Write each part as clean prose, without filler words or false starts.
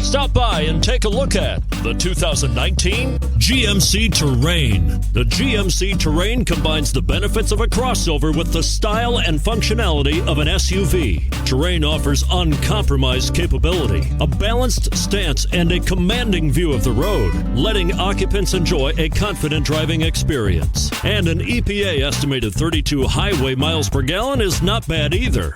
Stop by and take a look at the 2019 GMC Terrain. The GMC Terrain combines the benefits of a crossover with the style and functionality of an SUV. Terrain offers uncompromised capability, a balanced stance, and a commanding view of the road, letting occupants enjoy a confident driving experience. And an EPA estimated 32 highway miles per gallon is not bad either.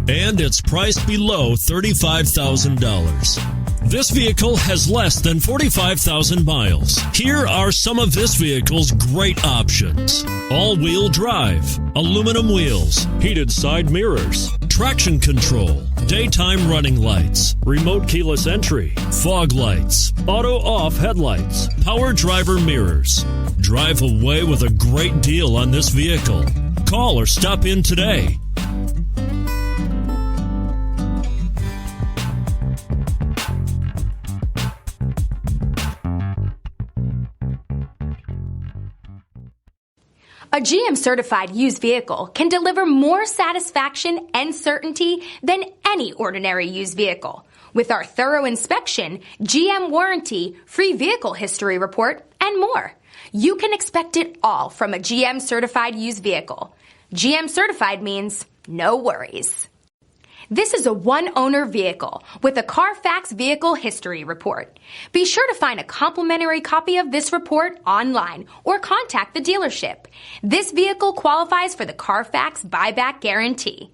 And it's priced below $35,000. This vehicle has less than 45,000 miles. Here are some of this vehicle's great options: all-wheel drive, aluminum wheels, heated side mirrors, traction control, daytime running lights, remote keyless entry, fog lights, auto-off headlights, power driver mirrors. Drive away with a great deal on this vehicle. Call or stop in today. A GM-certified used vehicle can deliver more satisfaction and certainty than any ordinary used vehicle. With our thorough inspection, GM warranty, free vehicle history report, and more. You can expect it all from a GM-certified used vehicle. GM-certified means no worries. This is a one-owner vehicle with a Carfax Vehicle History Report. Be sure to find a complimentary copy of this report online or contact the dealership. This vehicle qualifies for the Carfax Buyback Guarantee.